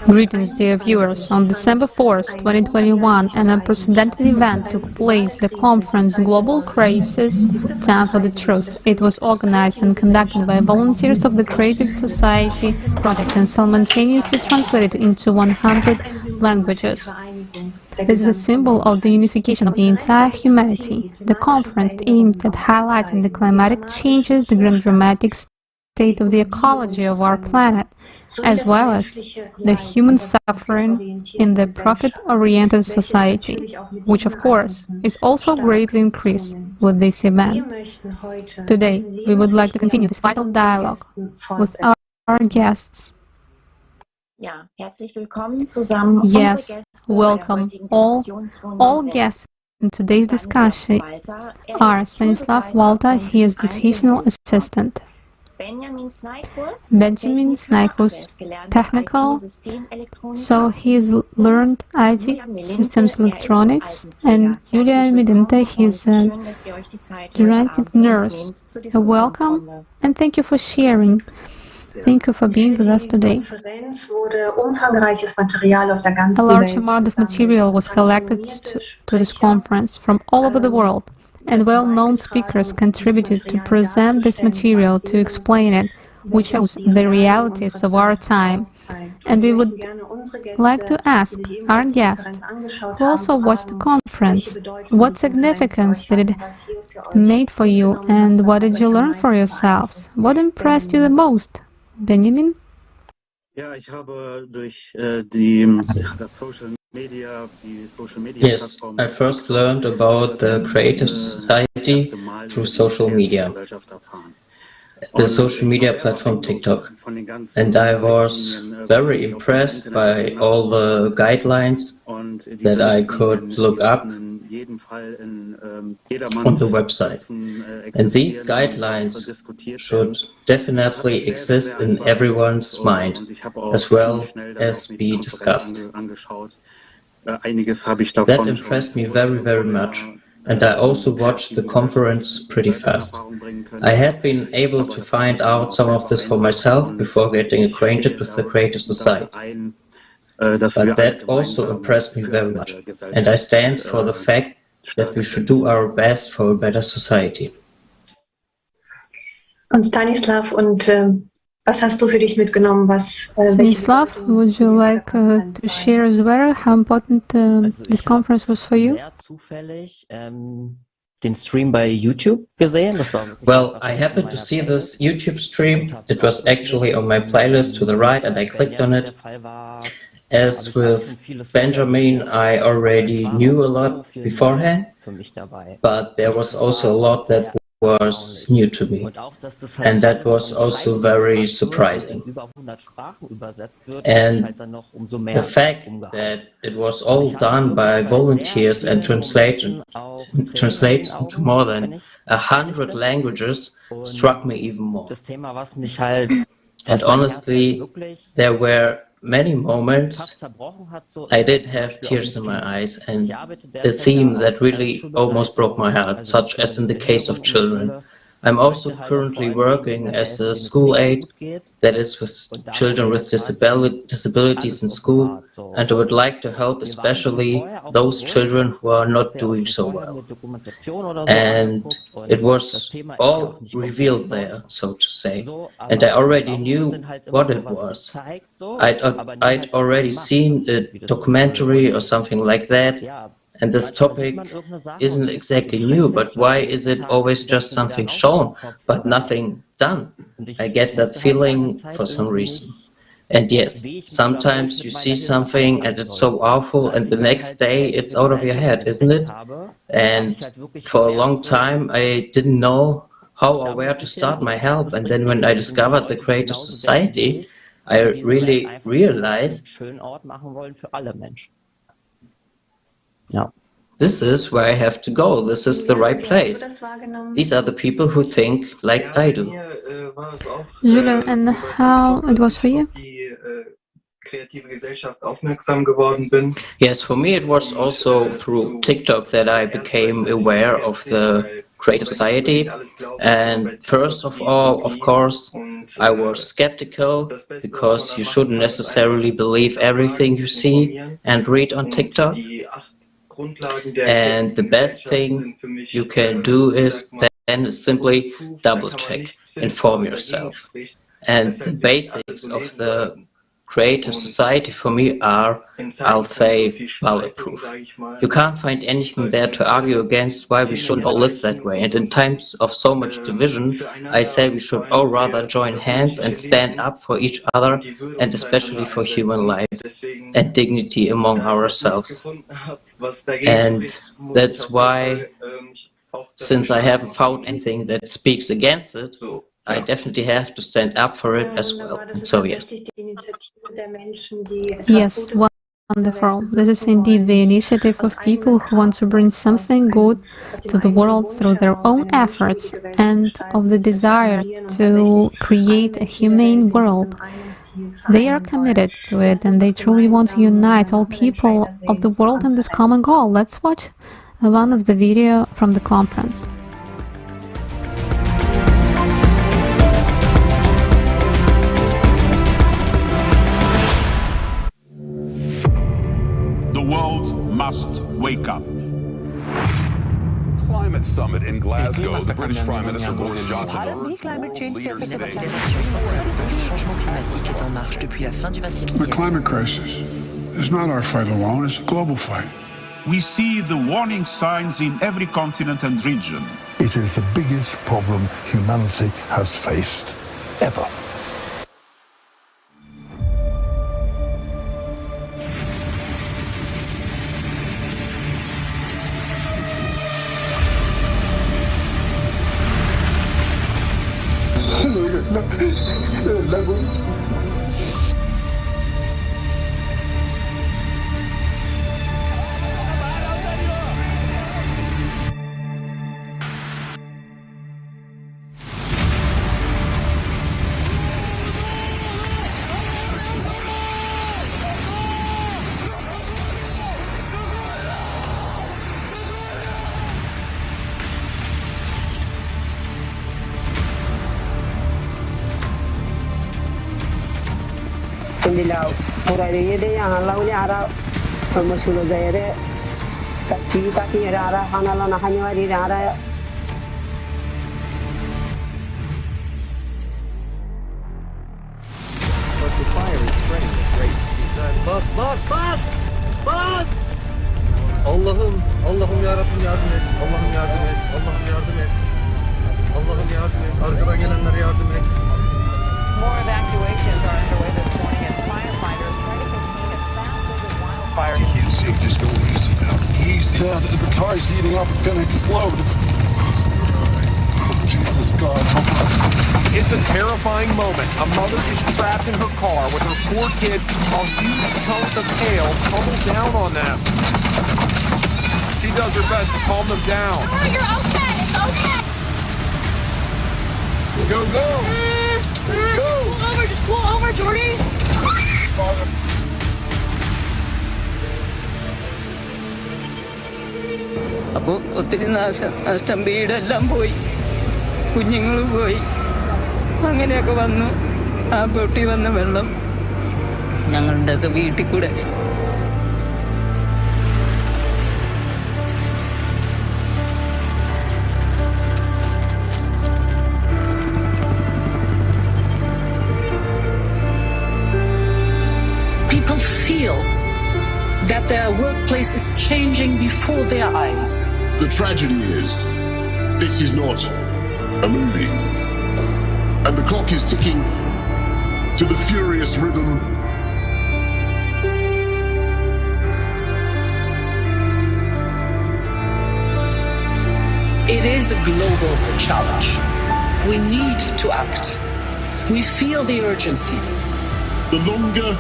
Greetings, dear viewers. On December 4th, 2021, an unprecedented event took place, the conference Global Crisis, Time for the Truth. It was organized and conducted by volunteers of the Creative Society Project and simultaneously translated into 100 languages. This is a symbol of the unification of the entire humanity. The conference aimed at highlighting the climatic changes, the dramatic state of the ecology of our planet, as well as the human suffering in the profit-oriented society, which of course is also greatly increased with this event. Today, we would like to continue this vital dialogue with our guests. Yes, welcome all guests in today's discussion are Stanislav Walter, he is educational assistant. Benjamin Snaikus, technical, so he's learned IT, systems electronics, and Julia Medinta, he's a geriatric nurse. Welcome, and thank you for sharing. Thank you for being with us today. A large amount of material was collected to this conference from all over the world, and well-known speakers contributed to present this material to explain it, which shows the realities of our time. And we would like to ask our guests, who also watched the conference, what significance did it make for you, and what did you learn for yourselves? What impressed you the most? Benjamin? Yes, I first learned about the creative society through social media, the social media platform TikTok, and I was very impressed by all the guidelines that I could look up on the website. And these guidelines should definitely exist in everyone's mind, as well as be discussed. That impressed me very, very much, and I also watched the conference pretty fast. I had been able to find out some of this for myself before getting acquainted with the Creative Society. But that also impressed me very much, and I stand for the fact that we should do our best for a better society. Und Stanislav, was hast du für dich mitgenommen? Stanislav, would you like to share as well how important this conference was for you? Den Stream bei YouTube gesehen. Well, I happened to see this YouTube stream. It was actually on my playlist to the right, and I clicked on it. As with Benjamin, I already knew a lot beforehand, but there was also a lot that was new to me, and that was also very surprising. And the fact that it was all done by volunteers and translated into more than 100 languages struck me even more. And honestly, there were many moments I did have tears in my eyes, and a theme that really almost broke my heart, such as in the case of children. I'm also currently working as a school aide, that is with children with disabilities in school, and I would like to help especially those children who are not doing so well. And it was all revealed there, so to say, and I already knew what it was. I'd already seen a documentary or something like that. And this topic isn't exactly new, but why is it always just something shown, but nothing done? I get that feeling for some reason. And yes, sometimes you see something and it's so awful, and the next day it's out of your head, isn't it? And for a long time I didn't know how or where to start my help, and then when I discovered the Creative Society, I really realized this is where I have to go. This is the right place. These are the people who think like I do. Julia, and how it was for you? Yes, for me it was also through TikTok that I became aware of the Creative Society. And first of all, of course, I was skeptical because you shouldn't necessarily believe everything you see and read on TikTok. And the best thing you can do is then simply double check, inform yourself. And the basics of the creative society for me are, I'll say, bulletproof. You can't find anything there to argue against why we shouldn't all live that way. And in times of so much division, I say we should all rather join hands and stand up for each other, and especially for human life and dignity among ourselves. And that's why, since I haven't found anything that speaks against it, I definitely have to stand up for it as well. So yes. Yes, wonderful. This is indeed the initiative of people who want to bring something good to the world through their own efforts, and of the desire to create a humane world. They are committed to it, and they truly want to unite all people of the world in this common goal. Let's watch one of the video from the conference. The world must wake up. Climate summit in Glasgow. The British Prime Minister Boris Johnson urged world leaders today. The climate crisis is not our fight alone, it's a global fight. We see the warning signs in every continent and region. It is the biggest problem humanity has faced ever. Allah'ım, Allah'ım yarabbim yardım et. Allah'ım yardım et. Allah'ım yardım et. Allah'ım yardım et. Arkadan gelenlere yardım et. More evacuations are underway this morning as firefighters try to contain a fast-moving wildfire. You can't see, just go easy now. Easy. The car's heating up, it's gonna explode. Jesus God, help us. It's a terrifying moment. A mother is trapped in her car with her 4 kids while huge chunks of hail tumble down on them. She does her best to calm them down. Oh, you're okay. It's okay. Go, go. Go. Pull over. Just pull over, Jordies. അപ്പോൾ ഒത്തിരി നഷ്ടം വീടെല്ലാം പോയി, കുഞ്ഞുങ്ങൾ പോയി, അങ്ങനെയൊക്കെ വന്നു. ആ പൊട്ടി വന്ന വെള്ളം ഞങ്ങളുടെയൊക്കെ വീട്ടിൽ കൂടെ. People feel that their workplace is changing before their eyes. The tragedy is, this is not a movie. And the clock is ticking to the furious rhythm It is a global challenge. We need to act. We feel the urgency. The longer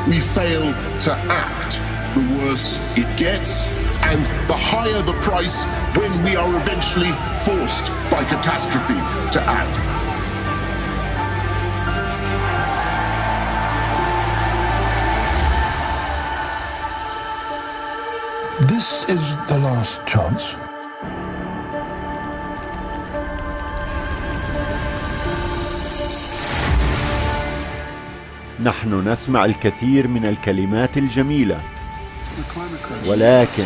we fail to act, the worse it gets, and the higher the price when we are eventually forced by catastrophe to act. This is the last chance. نحن نسمع الكثير من الكلمات الجميلة، ولكن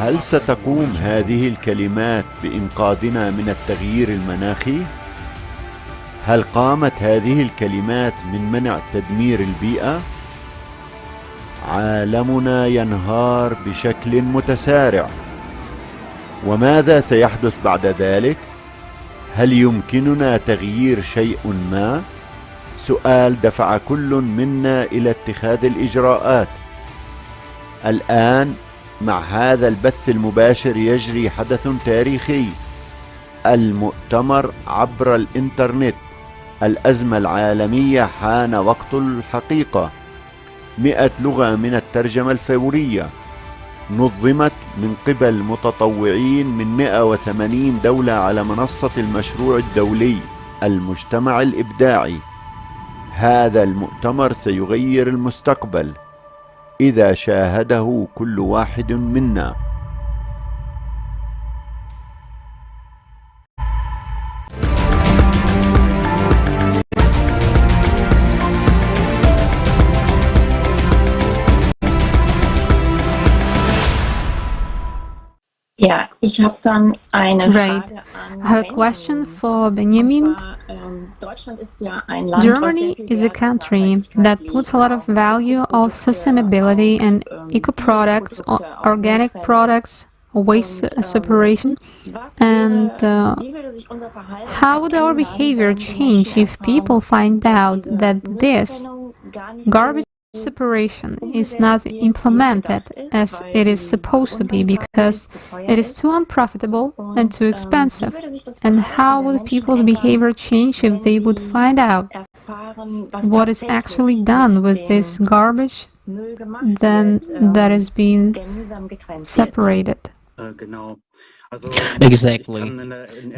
هل ستقوم هذه الكلمات بإنقاذنا من التغيير المناخي؟ هل قامت هذه الكلمات من منع تدمير البيئة؟ عالمنا ينهار بشكل متسارع، وماذا سيحدث بعد ذلك؟ هل يمكننا تغيير شيء ما؟ سؤال دفع كل منا إلى اتخاذ الإجراءات. الآن مع هذا البث المباشر يجري حدث تاريخي، المؤتمر عبر الإنترنت، الأزمة العالمية، حان وقت الحقيقة. 100 لغة من الترجمة الفورية، نظمت من قبل متطوعين من 180 دولة على منصة المشروع الدولي المجتمع الإبداعي. هذا المؤتمر سيغير المستقبل إذا شاهده كل واحد منا. Ja, ich habe dann eine Right. Frage I have a question for Benjamin. Germany is a country that puts a lot of value of sustainability and eco-products, organic products, waste separation. And how would our behavior change if people find out that this garbage separation is not implemented as it is supposed to be because it is too unprofitable and too expensive? And how would people's behavior change if they would find out what is actually done with this garbage then that is being separated? Exactly.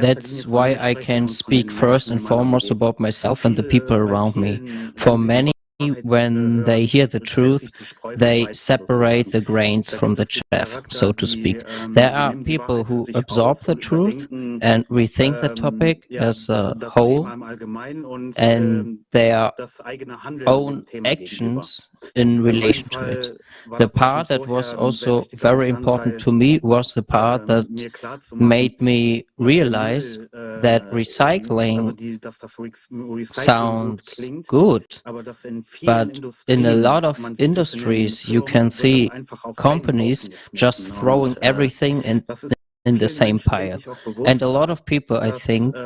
That's why I can speak first and foremost about myself and the people around me. For many, when they hear the truth, they separate the grains from the chaff, so to speak. There are people who absorb the truth and rethink the topic as a whole, and their own actions in relation to it. The part that was also very important to me was the part that made me realize that recycling sounds good, but in a lot of industries you can see companies just throwing everything in the same pile. And a lot of people, I think,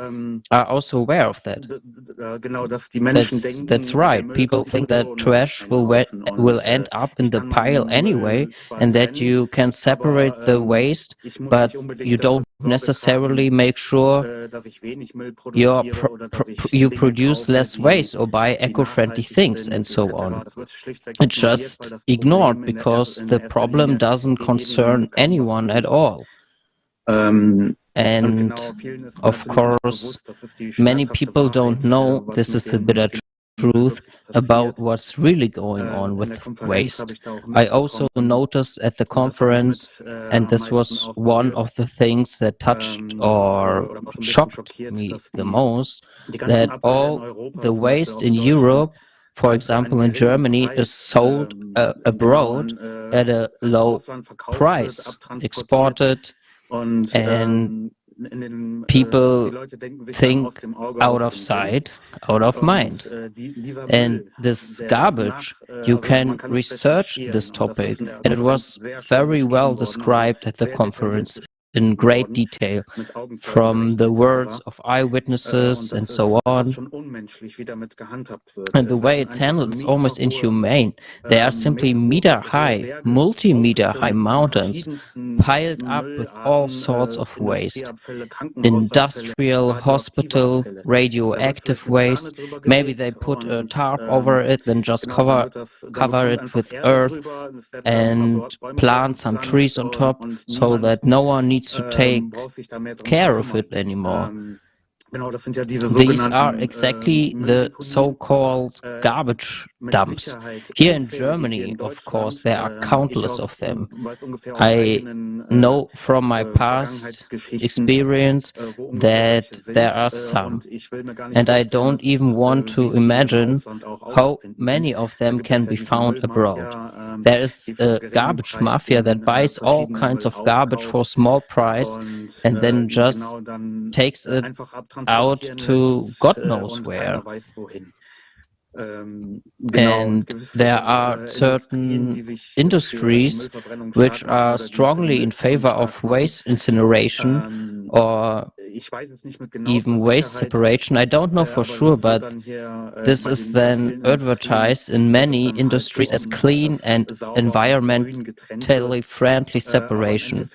are also aware of that. That's right. People think that trash will end up in the pile anyway, and that you can separate the waste, but you don't necessarily make sure you produce less waste or buy eco-friendly things and so on. It's just ignored because the problem doesn't concern anyone at all. And of course, many people don't know this is the bitter truth about what's really going on with waste. I also noticed at the conference, and this was one of the things that touched or shocked me the most, that all the waste in Europe, for example in Germany, is sold abroad at a low price, exported, and people think out of sight, out of mind. And this garbage, you can research this topic, and it was very well described at the conference in great detail, from the words of eyewitnesses and so on. And the way it's handled is almost inhumane. They are simply meter-high, multi-meter-high mountains piled up with all sorts of waste. Industrial, hospital, radioactive waste. Maybe they put a tarp over it, then just cover it with earth and plant some trees on top so that no one needs to take care of it anymore. These are exactly the so-called garbage dumps. Here in Germany, of course, there are countless of them. I know from my past experience that there are some. And I don't even want to imagine how many of them can be found abroad. There is a garbage mafia that buys all kinds of garbage for a small price and then just takes it out to God knows where. And there are certain industries which are strongly in favor of waste incineration or even waste separation. I don't know for sure, but this is then advertised in many industries as clean and environmentally friendly separation.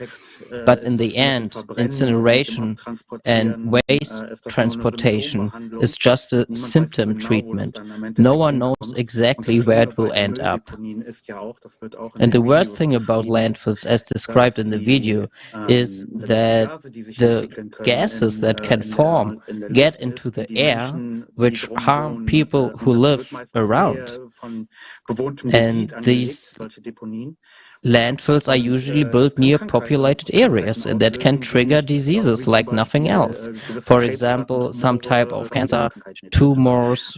But in the end, incineration and waste transportation is just a symptom treatment. No one knows exactly where it will end up. And the worst thing about landfills, as described in the video, is that the gases that can form get into the air, which harm people who live around. And these landfills are usually built near populated areas, and that can trigger diseases like nothing else. For example, some type of cancer, tumors,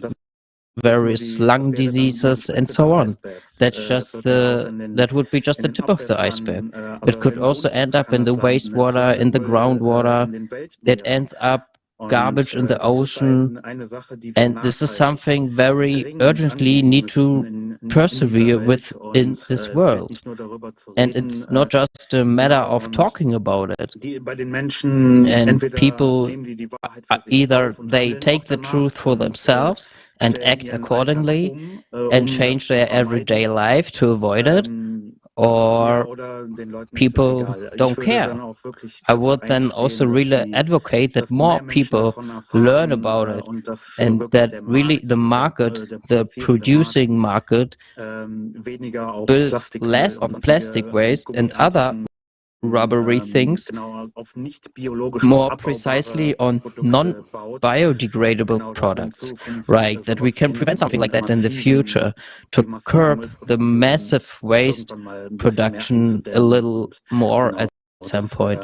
various lung diseases, and so on. That would be just the tip of the iceberg. It could also end up in the wastewater, in the groundwater. It ends up garbage in the ocean, and this is something very urgently need to persevere with in this world. And it's not just a matter of talking about it. And people either they take the truth for themselves and act accordingly and change their everyday life to avoid it, or people don't care. I would then also really advocate that more people learn about it, and that really the market, the producing market, builds less on plastic waste and other rubbery things, more precisely on non-biodegradable products, right? That we can prevent something like that in the future to curb the massive waste production a little more at some point.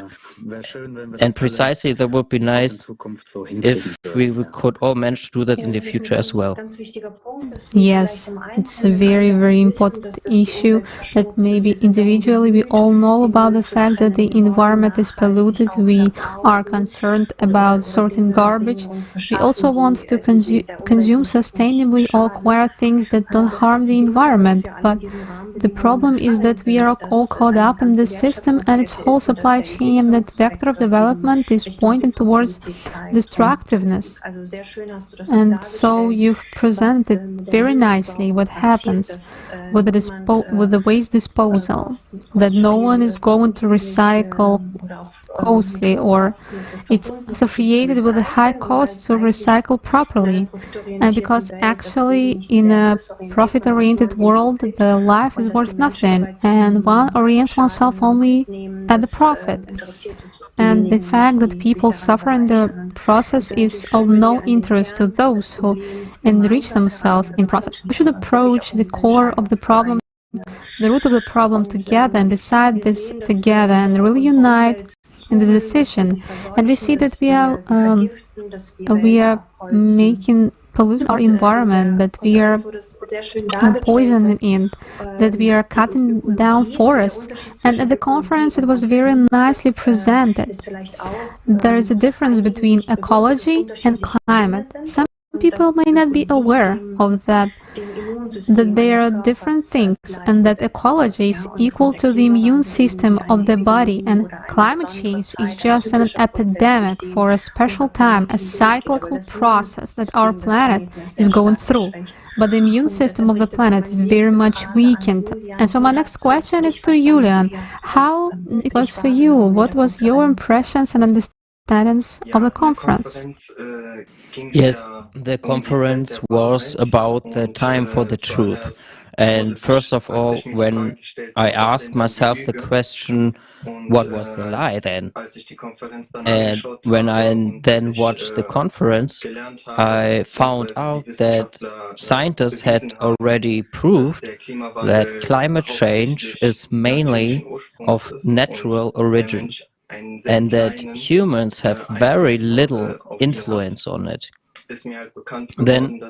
And precisely, that would be nice if we could all manage to do that in the future as well. Yes, it's a very, very important issue that maybe individually we all know about the fact that the environment is polluted. We are concerned about sorting garbage. We also want to consume sustainably or acquire things that don't harm the environment. But the problem is that we are all caught up in the system and its whole supply chain, and that vector of development is pointing towards destructiveness. And so you've presented very nicely what happens with the waste disposal, that no one is going to recycle costly, or it's associated with a high cost to recycle properly. And because actually in a profit-oriented world, the life is worth nothing, and one orients oneself only at the profit. And the fact that people suffer in the process is of no interest to those who enrich themselves in process. We should approach the core of the problem, the root of the problem together, and decide this together, and really unite in the decision. And we see that we are making polluting our environment, that we are poisoning it, that we are cutting down forests. And at the conference it was very nicely presented. There is a difference between ecology and climate. Some people may not be aware of that they are different things, and that ecology is equal to the immune system of the body, and climate change is just an epidemic for a special time, a cyclical process that our planet is going through. But the immune system of the planet is very much weakened. And so my next question is to Julian. How it was for you? What was your impressions and understanding attendance of the conference? Yes, the conference was about the time for the truth. And first of all, when I asked myself the question, what was the lie then? And when I then watched the conference, I found out that scientists had already proved that climate change is mainly of natural origin, and that humans have very little influence on it. Then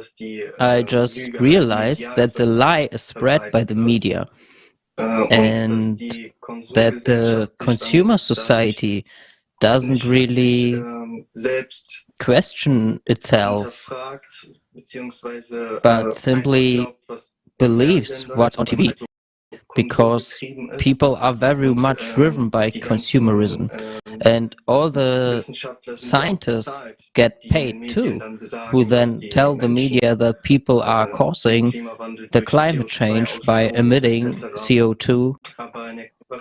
I just realized that the lie is spread by the media, and that the consumer society doesn't really question itself, but simply believes what's on TV, because people are very much driven by consumerism, and all the scientists get paid too, who then tell the media that people are causing the climate change by emitting CO2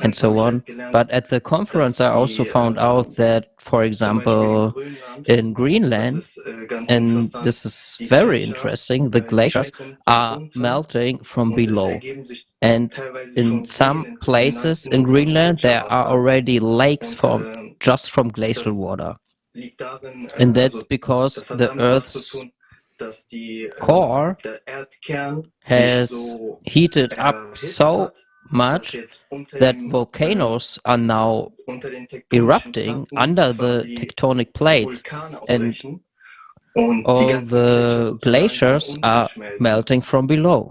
and so on. But at the conference I also found out that, for example, in Greenland, and this is very interesting, the glaciers are melting from below. And in some places in Greenland there are already lakes formed just from glacial water. And that's because the Earth's core has heated up so much that volcanoes are now erupting under the tectonic plates, and all the glaciers are melting from below.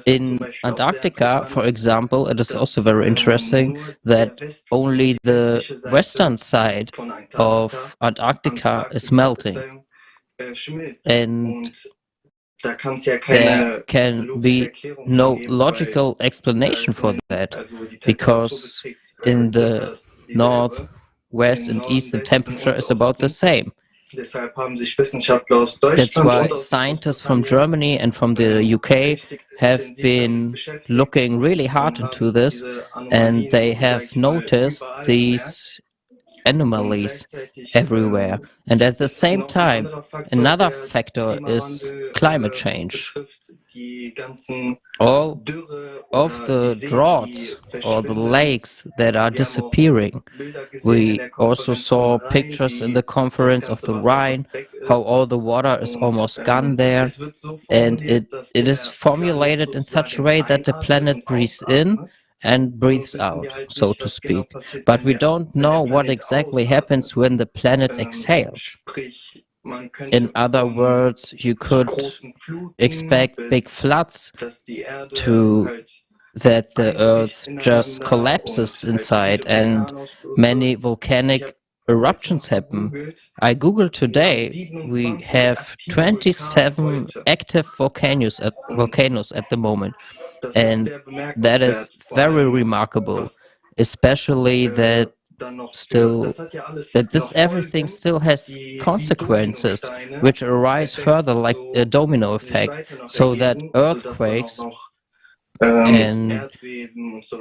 In Antarctica, for example, it is also very interesting that only the western side of Antarctica is melting. And there can be no logical explanation for that, because in the north, west and east the temperature is about the same. That's why scientists from Germany and from the UK have been looking really hard into this, and they have noticed these anomalies everywhere. And at the same time, another factor is climate change. All of the droughts or the lakes that are disappearing. We also saw pictures in the conference of the Rhine, how all the water is almost gone there, and it is formulated in such a way that the planet breathes in and breathes out, so to speak. But we don't know what exactly happens when the planet exhales. In other words, you could expect big floods that the Earth just collapses inside, and many volcanic eruptions happen. I googled today, we have 27 active volcanoes at the moment. And that is very remarkable, especially that this everything still has consequences which arise further, like a domino effect, so that earthquakes and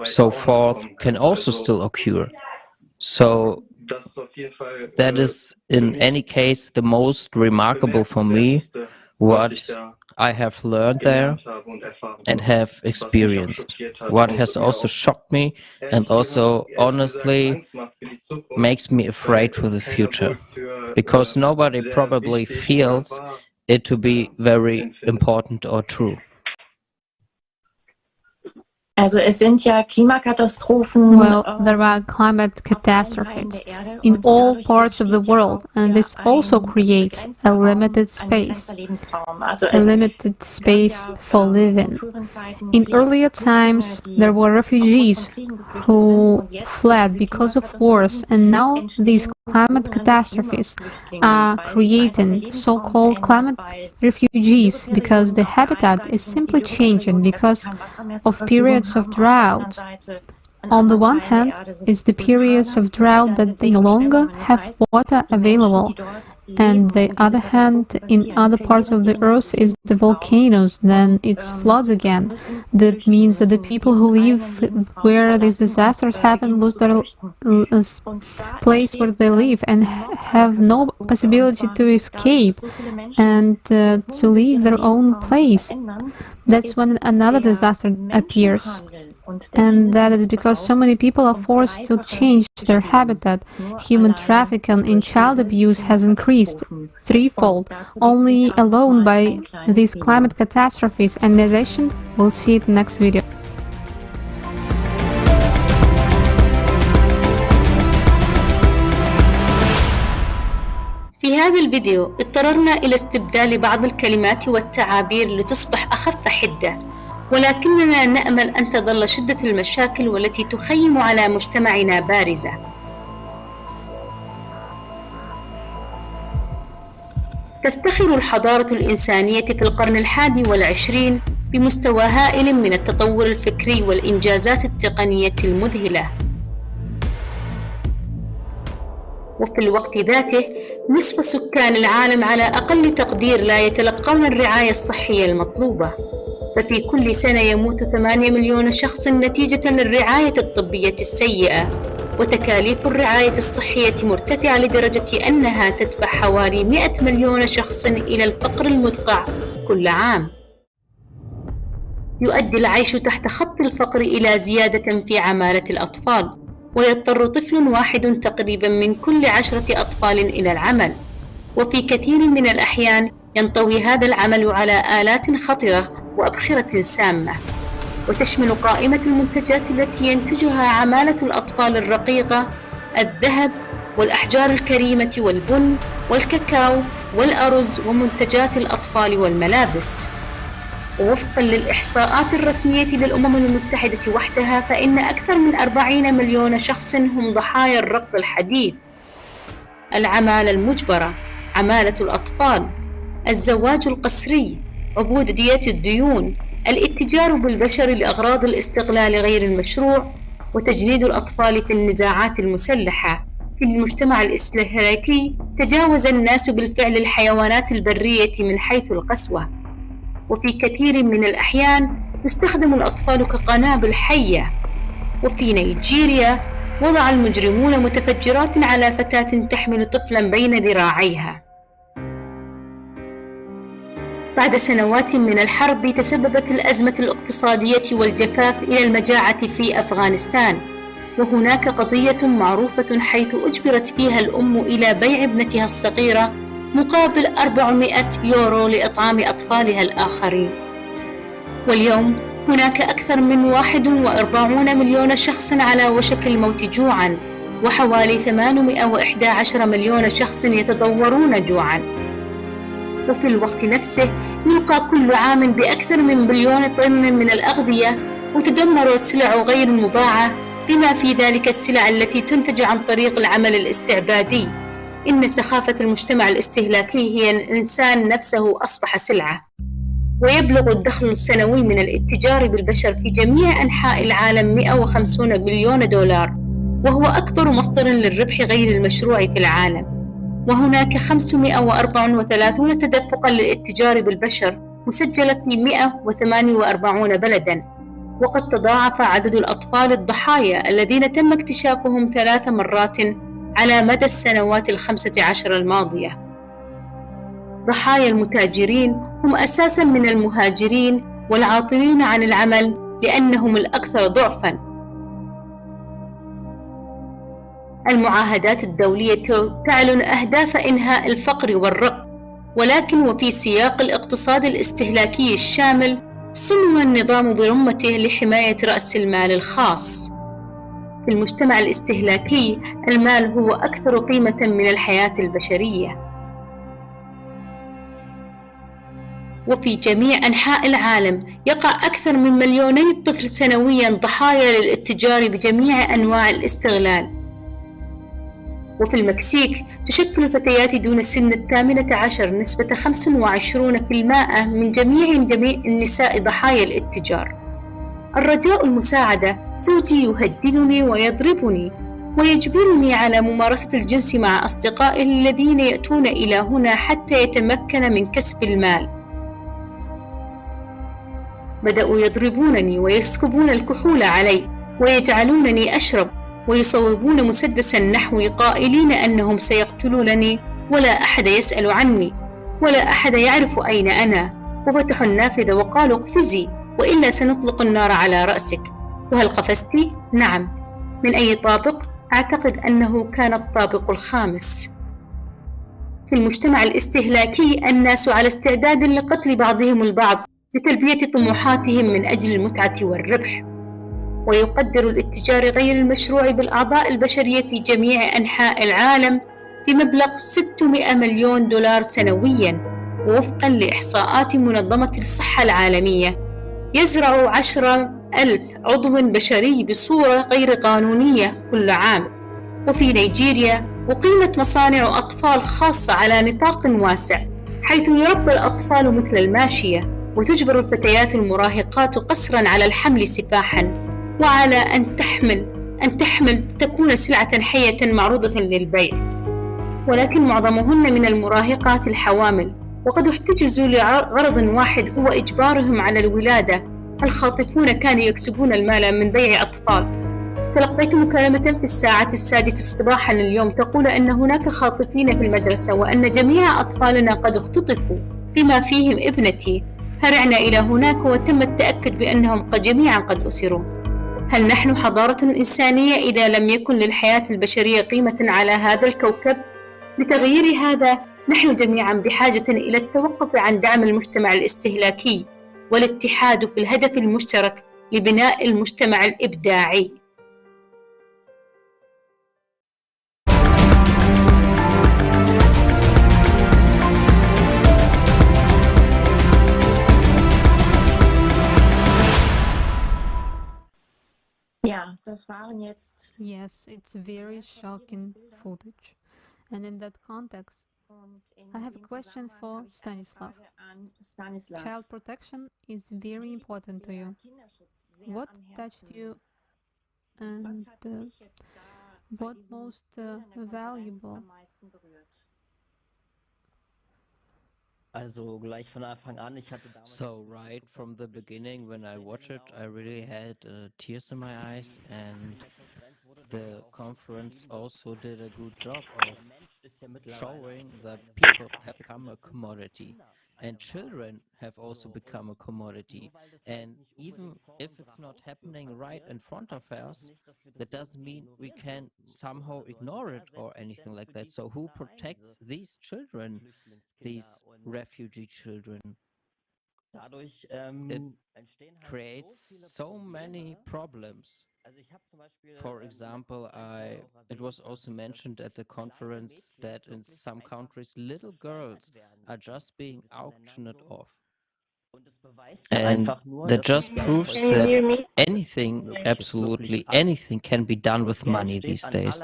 so forth can also still occur. So that is in any case the most remarkable for me, what I have learned there and have experienced. What has also shocked me and also honestly makes me afraid for the future, because nobody probably feels it to be very important or true. Also es sind ja Klimakatastrophen. Well, there are climate catastrophes in all parts of the world, and this also creates a limited space for living. In earlier times, there were refugees who fled because of wars, and now these climate catastrophes are creating so-called climate refugees because the habitat is simply changing because of periods of drought. On the one hand, it's the periods of drought that they no longer have water available, And the other hand, in other parts of the earth is the volcanoes, then it's floods again. That means that the people who live where these disasters happen lose their place where they live and have no possibility to escape and to leave their own place. That's when another disaster appears. And that is because so many people are forced to change their habitat. Human trafficking and child abuse has increased threefold, only alone by these climate catastrophes. And in addition, we'll see it in the next video. في هذا الفيديو اضطررنا إلى استبدال بعض الكلمات والتعابير لتصبح أخف حدة، ولكننا نأمل أن تظل شدة المشاكل والتي تخيم على مجتمعنا بارزة. تفتخر الحضارة الإنسانية في القرن 21 بمستوى هائل من التطور الفكري والإنجازات التقنية المذهلة. وفي الوقت ذاته نصف سكان العالم على أقل تقدير لا يتلقون الرعاية الصحية المطلوبة، ففي كل سنة يموت 8 مليون شخص نتيجة للرعاية الطبية السيئة، وتكاليف الرعاية الصحية مرتفعة لدرجة أنها تدفع حوالي 100 مليون شخص إلى الفقر المدقع كل عام. يؤدي العيش تحت خط الفقر إلى زيادة في عمالة الأطفال، ويضطر طفل واحد تقريبا من كل 10 أطفال إلى العمل، وفي كثير من الأحيان ينطوي هذا العمل على آلات خطرة وأبخرة سامة. وتشمل قائمة المنتجات التي ينتجها عمالة الأطفال الرقيقة الذهب والأحجار الكريمة والبن والكاكاو والأرز ومنتجات الأطفال والملابس. ووفقا للإحصاءات الرسمية للأمم المتحدة وحدها، فإن أكثر من 40 مليون شخص هم ضحايا الركض الحديث، العمالة المجبرة، عمالة الأطفال، الزواج القسري، عبودية الديون، الاتجار بالبشر لأغراض الاستغلال غير المشروع، وتجنيد الأطفال في النزاعات المسلحة. في المجتمع الاستهلاكي تجاوز الناس بالفعل الحيوانات البرية من حيث القسوة، وفي كثير من الأحيان يستخدم الأطفال كقنابل حية. وفي نيجيريا وضع المجرمون متفجرات على فتاة تحمل طفلا بين ذراعيها. بعد سنوات من الحرب تسببت الأزمة الاقتصادية والجفاف إلى المجاعة في أفغانستان، وهناك قضية معروفة حيث أجبرت فيها الأم إلى بيع ابنتها الصغيرة مقابل 400 يورو لإطعام أطفالها الآخرين. واليوم هناك أكثر من 41 مليون شخص على وشك الموت جوعاً، وحوالي 811 مليون شخص يتضورون جوعاً. وفي الوقت نفسه يلقى كل عام بأكثر من بليون طن من الأغذية، وتدمر السلع غير المباعة بما في ذلك السلع التي تنتج عن طريق العمل الاستعبادي. إن سخافة المجتمع الاستهلاكي هي الإنسان نفسه أصبح سلعة. ويبلغ الدخل السنوي من الاتجار بالبشر في جميع أنحاء العالم 150 بليون دولار، وهو أكبر مصدر للربح غير المشروع في العالم. وهناك 534 تدفقا للاتجار بالبشر مسجلة في 148 بلدا، وقد تضاعف عدد الأطفال الضحايا الذين تم اكتشافهم 3 مرات على مدى السنوات 15 الماضية. ضحايا المتاجرين هم أساساً من المهاجرين والعاطلين عن العمل لأنهم الأكثر ضعفاً. المعاهدات الدولية تعلن أهداف إنهاء الفقر والرقم، ولكن وفي سياق الاقتصاد الاستهلاكي الشامل صمم النظام برمته لحماية رأس المال الخاص. في المجتمع الاستهلاكي المال هو أكثر قيمة من الحياة البشرية. وفي جميع أنحاء العالم يقع أكثر من 2 مليون طفل سنوياً ضحايا للاتجار بجميع أنواع الاستغلال. وفي المكسيك تشكل الفتيات دون سن 18 نسبة 25% من جميع النساء ضحايا الاتجار. الرجاء المساعدة، زوجي يهددني ويضربني، ويجبرني على ممارسة الجنس مع أصدقائه الذين يأتون إلى هنا حتى يتمكن من كسب المال. بدأوا يضربونني ويسكبون الكحول علي ويجعلونني أشرب ويصوبون مسدسا نحوي قائلين أنهم سيقتلونني ولا أحد يسأل عني ولا أحد يعرف أين أنا، وفتحوا النافذة وقالوا اقفزي وإلا سنطلق النار على رأسك. وهل قفزت؟ نعم. من أي طابق؟ أعتقد أنه كان الطابق الخامس. في المجتمع الاستهلاكي الناس على استعداد لقتل بعضهم البعض لتلبية طموحاتهم من أجل المتعة والربح، ويقدر الاتجار غير المشروع بالأعضاء البشرية في جميع أنحاء العالم بمبلغ 600 مليون دولار سنوياً، ووفقاً لإحصاءات منظمة الصحة العالمية. يزرع 10,000 عضو بشري بصورة غير قانونية كل عام. وفي نيجيريا أقيمت مصانع أطفال خاصة على نطاق واسع، حيث يربى الأطفال مثل الماشية، وتجبر الفتيات المراهقات قسراً على الحمل سفاحاً، وعلى أن تحمل تكون سلعة حية معروضة للبيع. ولكن معظمهن من المراهقات الحوامل، وقد احتجزوا لغرض واحد هو إجبارهم على الولادة. الخاطفون كانوا يكسبون المال من بيع أطفال. تلقيت مكالمة في الساعة 6 صباحا اليوم تقول أن هناك خاطفين في المدرسة وأن جميع أطفالنا قد اختطفوا بما فيهم ابنتي. هرعنا إلى هناك وتم التأكد بأنهم جميعا قد أسروا. هل نحن حضارة إنسانية إذا لم يكن للحياة البشرية قيمة على هذا الكوكب؟ لتغيير هذا نحن جميعا بحاجة إلى التوقف عن دعم المجتمع الاستهلاكي والاتحاد في الهدف المشترك لبناء المجتمع الإبداعي. Yes, it's very shocking footage. And in that context, I have a question for Stanislav. Child protection is very important to you. What touched you and what most valuable? So right from the beginning when I watched it, I really had tears in my eyes, and the conference also did a good job of showing that people have become a commodity, and children have also become a commodity. And even if it's not happening right in front of us, that doesn't mean we can somehow ignore it or anything like that. So who protects these children, these refugee children? It creates so many problems. For example, it was also mentioned at the conference that in some countries little girls are just being auctioned off. And that just proves that anything, absolutely anything, can be done with money these days.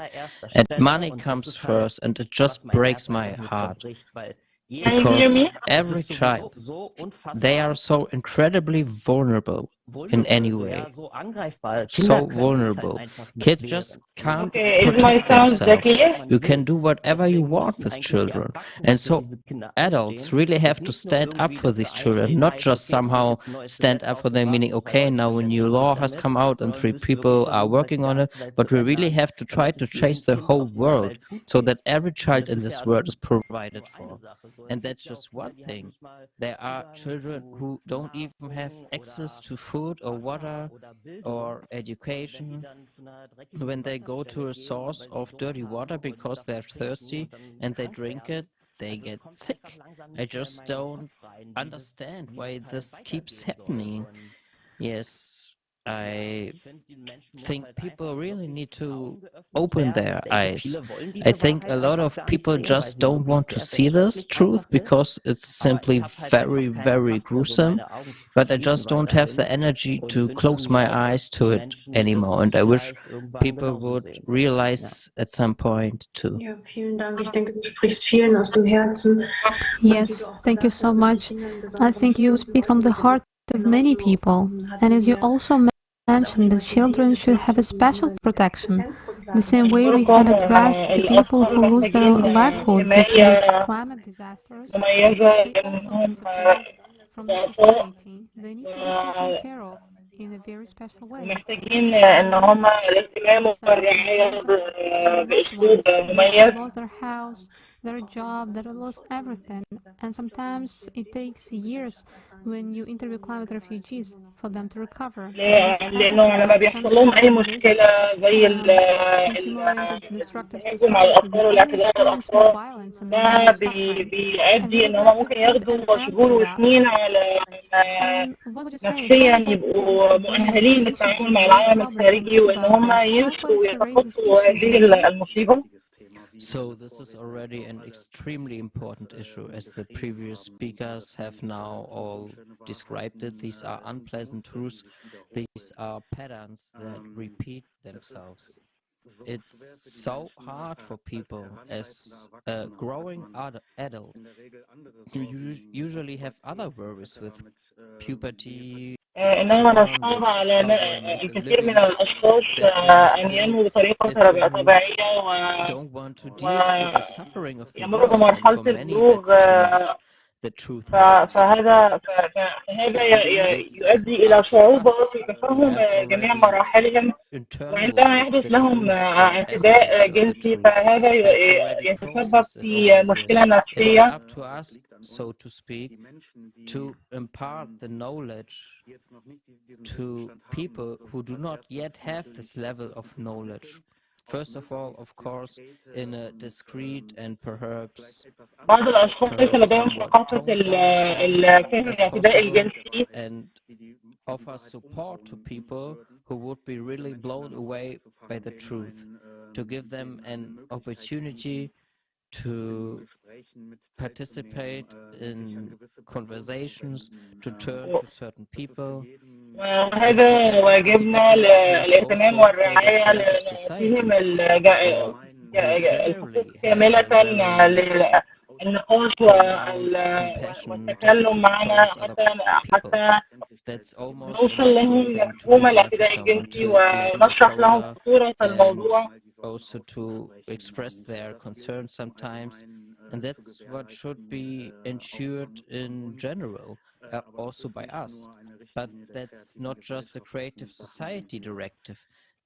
And money comes first, and it just breaks my heart. Because every child, they are so incredibly vulnerable in any way. So vulnerable. Kids just can't protect themselves. You can do whatever you want with children. And so adults really have to stand up for these children, not just somehow stand up for them, meaning, okay, now a new law has come out and 3 people are working on it, but we really have to try to change the whole world so that every child in this world is provided for. And that's just one thing. There are children who don't even have access to food or water or education. When they go to a source of dirty water because they're thirsty and they drink it, they get sick. I just don't understand why this keeps happening. Yes, I think people really need to open their eyes. I think a lot of people just don't want to see this truth because it's simply very, very gruesome, but I just don't have the energy to close my eyes to it anymore, and I wish people would realize at some point too. Ja, vielen Dank. Ich denke, du sprichst vielen aus dem Herzen. Yes, thank you so much. I think you speak from the heart of many people, and as you also mentioned that children should have a special protection. The same way we had addressed the people who lose their livelihood due to climate disasters, they also need support from the society. They need to be taken care of in a very special way. محتاجين ان هم الاهتمام والرعاية باسلوب مميز. They lost their house, their job, they lost everything, and sometimes it takes years when you interview climate refugees for them to recover. لأنه لما بيحصل لهم أي مشكلة زي التهاجم على الأطفال والاعتداء على الأطفال، ده بيؤدي إن هم ممكن ياخدوا شهور وسنين على نفسيا يبقوا مؤهلين للتعامل مع العالم الخارجي وإن هم ينسوا ويتخطوا هذه المصيبة. So this is already an extremely important issue, as the previous speakers have now all described it. These are unpleasant truths. These are patterns that repeat themselves. It's so hard for people as a growing adult. You usually have other worries with puberty. إنما نصعب على الكثير من الأشخاص أن ينمو بطريقة طبيعية ويمر بمرحلة البلوغ، فهذا يؤدي إلى صعوبة في تفهم جميع مراحلهم، وعندما يحدث لهم اعتداء جنسي فهذا يتسبب في مشكلة نفسية. So to speak, to impart the knowledge to people who do not yet have this level of knowledge. First of all, of course, in a discreet and perhaps بعض الأشخاص ليس لديهم ثقافة الفهم الاعتداء الجنسي and offer support to people who would be really blown away by the truth, to give them an opportunity to participate in conversations, to turn to certain people. وهذا واجبنا الاهتمام والرعاية لفهم الحقوق كاملة للنقاش والتكلم معنا حتى نوصل لهم لمفهوم الاعتداء الجنسي ونشرح لهم خطورة الموضوع. Also to express their concerns sometimes, and that's what should be ensured in general, also by us. But that's not just a creative society directive.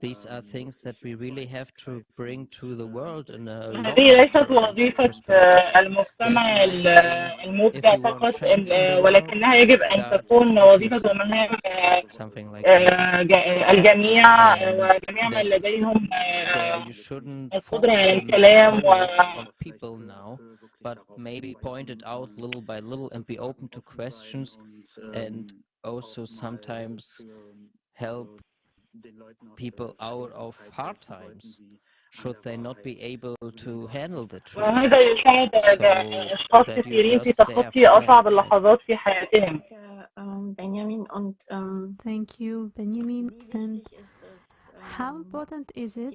These are things that we really have to bring to the world in a هذه ليست وظيفة المجتمع المبدع فقط، ولكنها يجب أن تكون وظيفة ومهام الجميع وجميع من لديهم القدرة على الكلام people now, but maybe point it out little by little and be open to questions, and also sometimes help people out of hard times should they not be able to handle the truth. وهذا يساعد أشخاص كثيرين في تخطي أصعب اللحظات في حياتهم. Thank you, Benjamin. And how important is it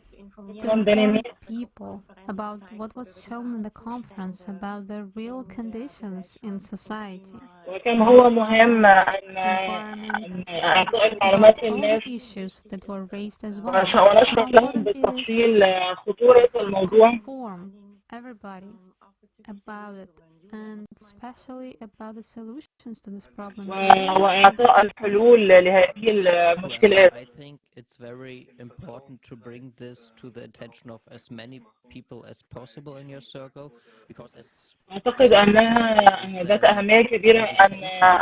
to inform people about what was shown in the conference about the real conditions in society? وكم هو مهم أن أعطاء المعلومات للناس issues that were raised as well. ونشرح لهم بالتفصيل خطورة الموضوع. Inform everybody about it, and especially about the solutions to this problem. وإعطاء الحلول لهذه المشكلات. I think it's very important to bring this to the attention of as many people as possible in your circle, because as أعتقد أنها ذات أهمية كبيرة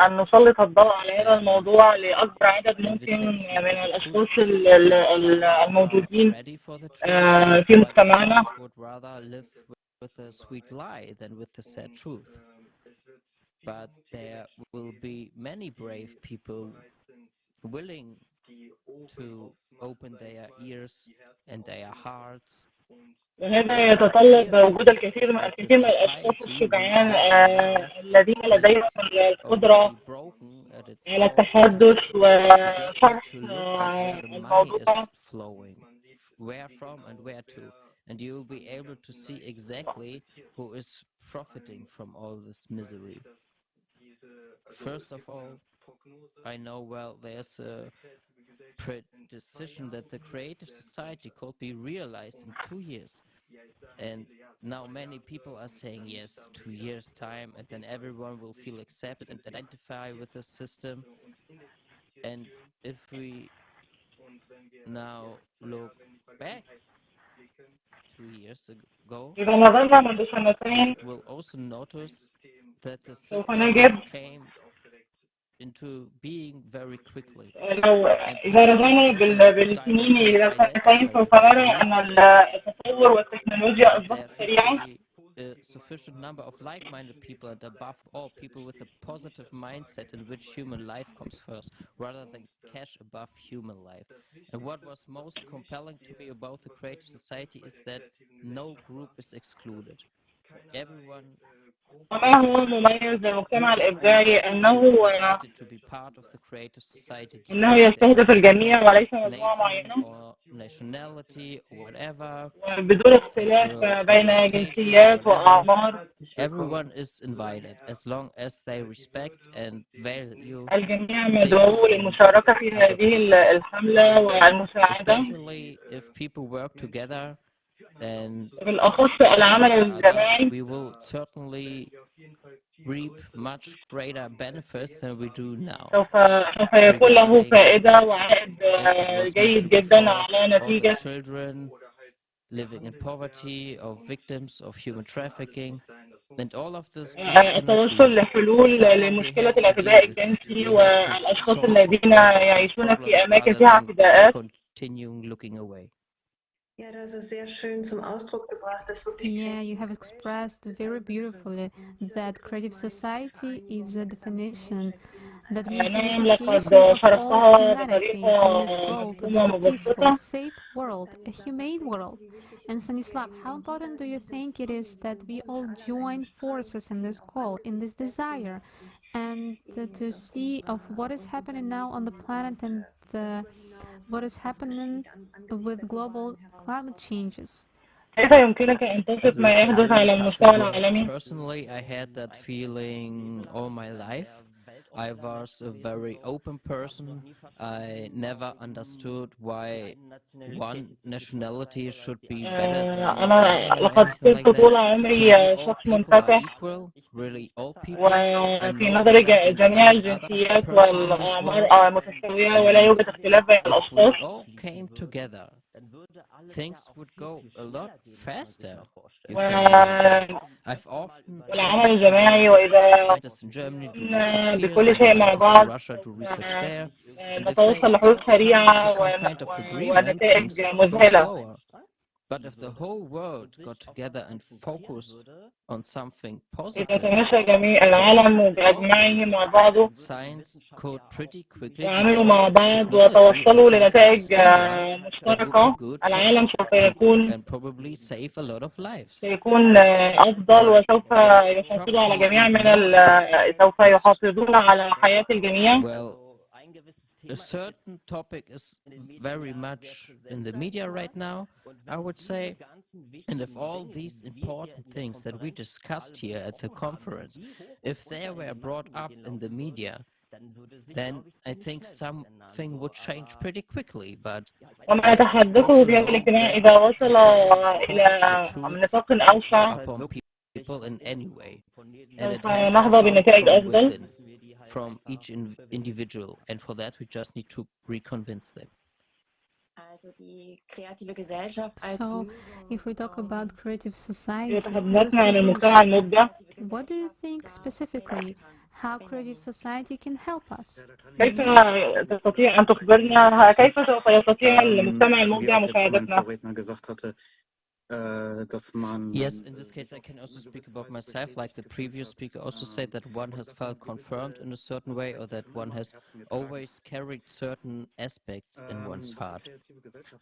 أن نسلط الضوء على هذا الموضوع لأكبر عدد ممكن من الأشخاص الموجودين في مجتمعنا. with a sweet lie than with the sad truth. But there will be many brave people willing to open their ears and their hearts. وهذا يتطلب وجود الكثير من الأشخاص الشجعان الذين لديهم القدرة على التحدث وشرح الموضوع. Where from and where to. And you will be able to see exactly who is profiting from all this misery. First of all, I know well there's a prediction that the creative society could be realized in 2 years. And now many people are saying, yes, 2 years time, and then everyone will feel accepted and identify with the system. And if we now look back 2 years ago, we'll also notice that the system came into being very quickly. إذا رجعنا بالسنين إلى سنتين سوف نرى أن التطور والتكنولوجيا أصبحت سريعة. A sufficient number of like-minded people, and above all, people with a positive mindset in which human life comes first, rather than cash above human life. And what was most compelling to me about the creative society is that no group is excluded. Everyone وما هو مميز للمجتمع الإبداعي أنه يستهدف الجميع وليس مجموعة معينة بدون اختلاف بين جنسيات وأعمار. Everyone is invited as long as they respect and value. الجميع مدعو للمشاركة في هذه الحملة والمساعدة. Especially if people work together. And we will certainly reap much greater benefits than we do now. سوف يكون له فائدة وعائد جيد جدا على نتيجة. Children living in poverty or victims of human trafficking and all of this. التوصل لحلول لمشكلة الاعتداء الجنسي والأشخاص الذين يعيشون في أماكن فيها اعتداءات. Continuing looking away. Ja, das ist sehr schön zum Ausdruck gebracht. Yeah, you have expressed very beautifully that creative society is a definition that means unification of all humanity in this goal to build a peaceful, safe world, a humane world. And Stanislav, how important do you think it is that we all join forces in this goal, in this desire, and to see of what is happening now on the planet and what is happening with global climate changes? كيف يمكنك أن تصف ما يحدث على المستوى العالمي؟ Personally, I had that feeling all my life. I was a very open person. I never understood why one nationality should be better than أنا لقد صرت طول عمري شخص منفتح. Really, all people. وفي نظري جميع الجنسيات والأعمار متساوية ولا يوجد اختلاف بين الأشخاص. All came together. Things would go a lot faster. والعمل الجماعي وإذا بكل شيء مع بعض نتوصل لحلول سريعة ونتائج مذهلة. But if the whole world got together and focused on something positive, إذا تماشى جميع العالم بأجمعه مع بعضه وعملوا مع بعض وتوصلوا لنتائج مشتركة، العالم سوف سيكون أفضل وسوف يحافظوا على جميع سوف يحافظون على حياة الجميع. A certain topic is very much in the media right now, I would say, and if all these important things that we discussed here at the conference, if they were brought up in the media, then I think something would change pretty quickly. But وما نتحدثه في هذا الاجتماع إذا وصل إلى نطاق أوسع people in any way, سوف نحظى بنتائج أفضل from each individual, and for that we just need to reconvince them. So, if we talk about creative society, what do you think specifically how creative society can help us? كيف تستطيع أن تخبرنا كيف سوف يستطيع المجتمع المبدع مساعدتنا؟ Yes, in this case I can also speak about myself, like the previous speaker also said, that one has felt confirmed in a certain way, or that one has always carried certain aspects in one's heart.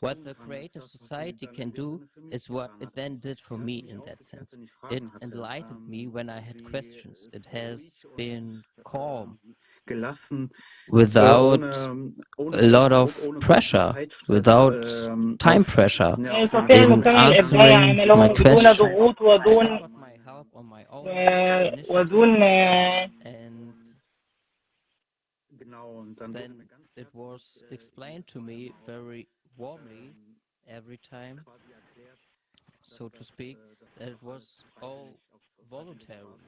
What the creative society can do is what it then did for me in that sense. It enlightened me when I had questions. It has been calm, without a lot of pressure, without time pressure in answering my questions. then it was explained to me very warmly every time, so to speak, that it was all voluntary,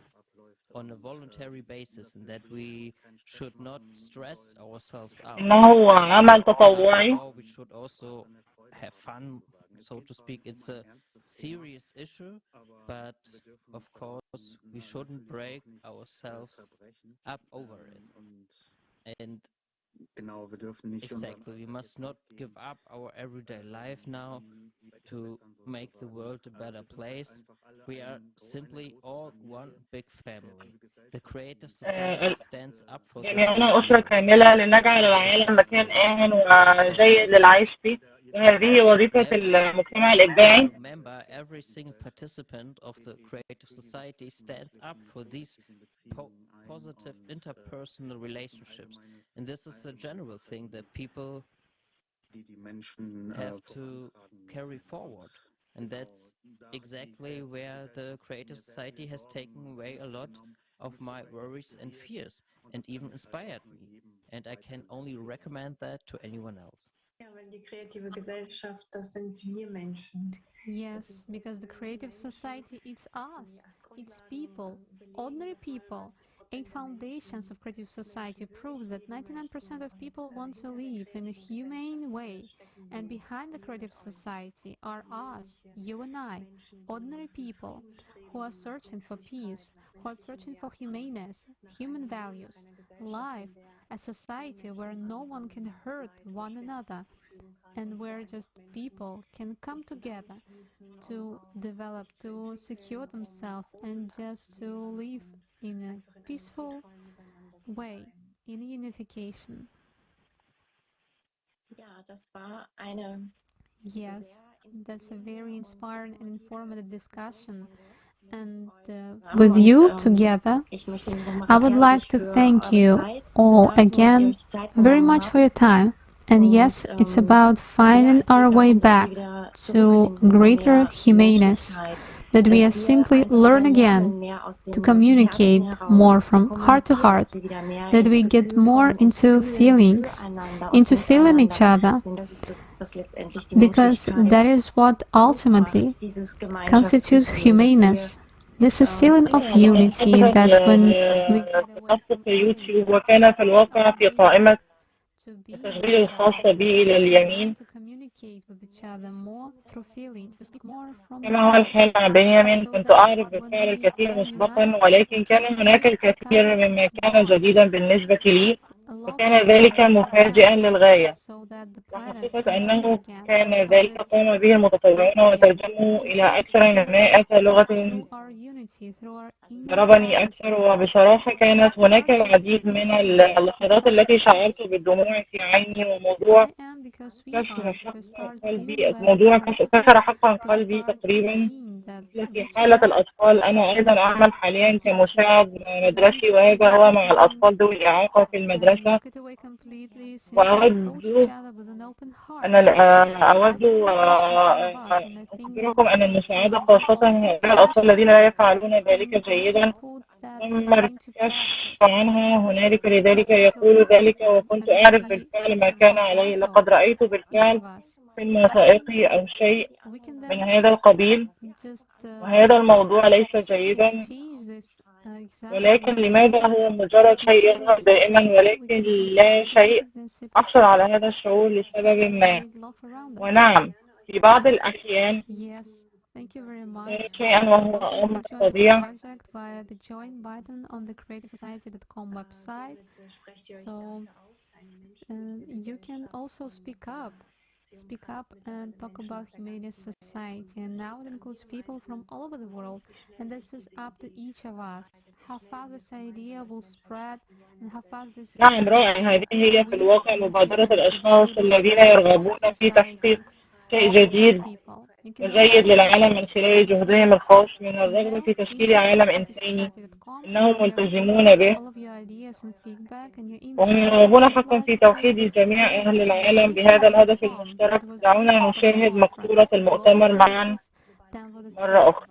on a voluntary basis, and that we should not stress ourselves out. إنه عمل تطوعي. We should also have fun, so to speak. It's a serious issue, but of course we shouldn't break ourselves up over it. And exactly, we must not give up our everyday life now to make the world a better place. We are simply all one big family. The creative society stands up for this. جميعنا أسرة كاملة لنجعل العالم مكان آمن وجيد للعيش فيه. هذه وظيفة المجتمع الإبداعي. Every single participant of the creative society stands up for these positive interpersonal relationships, and this is a general thing that people have to carry forward, and that's exactly where the creative society has taken away a lot of my worries and fears, and even inspired me, and I can only recommend that to anyone else. Yes, because the creative society, it's us, it's people, ordinary people. 8 foundations of creative society proves that 99% of people want to live in a humane way, and behind the creative society are us, you and I, ordinary people, who are searching for peace, who are searching for humaneness, human values, life, a society where no one can hurt one another, and where just people can come together to develop, to secure themselves, and just to live in a peaceful way, in unification. Yes, that's a very inspiring and informative discussion. And with you together, I would like to thank you all again very much for your time. And yes, it's about finding our way back to greater humaneness, that we are simply learn again to communicate more from heart to heart, that we get more into feelings, into feeling each other, because that is what ultimately constitutes humaneness. This is feeling of unity that when we تخصص يوتيوب وكان في الواقع في قائمة التشغيل الخاصة بي إلى اليمين كما هو الحال مع بنيامين. كنت أعرف بالفعل الكثير مسبقا، ولكن كان هناك الكثير مما كان جديدا بالنسبة لي، وكان ذلك مفاجئا للغاية، وحقيقة أنه كان ذلك قام به المتطوعون وترجموا إلى أكثر من 100 لغة. ضربني أكثر، وبصراحة كانت هناك العديد من اللحظات التي شعرت بالدموع في عيني، وموضوع كسر حقا قلبي تقريبا في حالة الأطفال. أنا أيضا أعمل حاليا كمساعد مدرسي، وهذا هو مع الأطفال ذوي الإعاقة في المدرسة، وأود أخبركم أن المساعدة خاصة الأطفال الذين لا يفعلون ذلك جيدا تم الكشف عنها هنالك، لذلك يقول ذلك. وكنت أعرف بالفعل ما كان علي، لقد رأيت بالفعل في الوثائقي أو شيء من هذا القبيل، وهذا الموضوع ليس جيدا. ولكن لماذا هو مجرد شيء يظهر دائما، ولكن لا شيء أحصل على هذا الشعور لسبب ما. ونعم، في بعض الأحيان شيئا وهو أمر فظيع. Speak up and talk about humanist society, and now it includes people from all over the world, and this is up to each of us how fast this idea will spread and how fast this. نعم، رائع. هذه هي في الواقع مبادرة الأشخاص الذين يرغبون في تحقيق شيء جديد وجيد للعالم من خلال جهدهم الخاص، من الرغبة في تشكيل عالم إنساني إنهم ملتزمون به، وهم يرغبون حقا في توحيد جميع أهل العالم بهذا الهدف المشترك. دعونا نشاهد مقطورة المؤتمر معا مرة أخرى.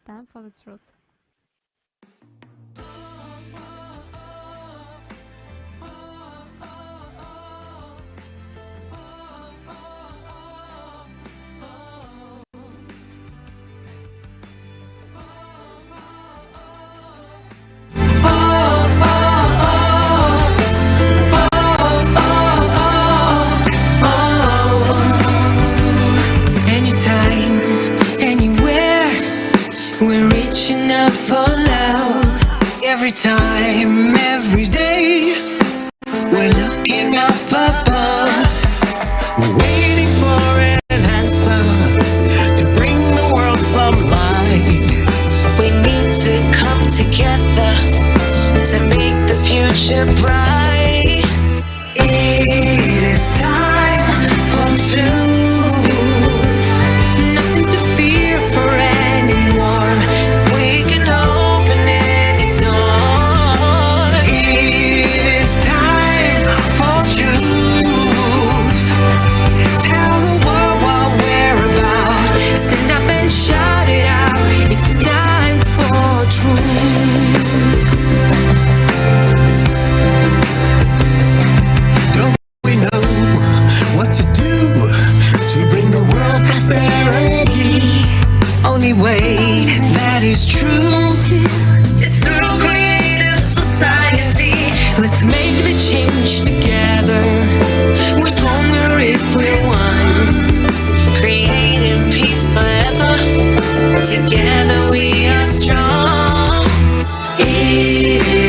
Time for the truth. Anytime, anywhere, we're reaching out for love. Every time, every day, we're looking up above, waiting for an answer to bring the world some light. We need to come together to make the future bright. It is time for truth. Nothing to fear for anymore. We can open any door. It is time for truth. Tell the world what we're about. Stand up and shout it out. It's time for truth. Don't we know what to do to bring the world prosperity? Only way that is true is through creative society. Let's make the change together. We're stronger if we're one. Creating peace forever. Together we are strong. It is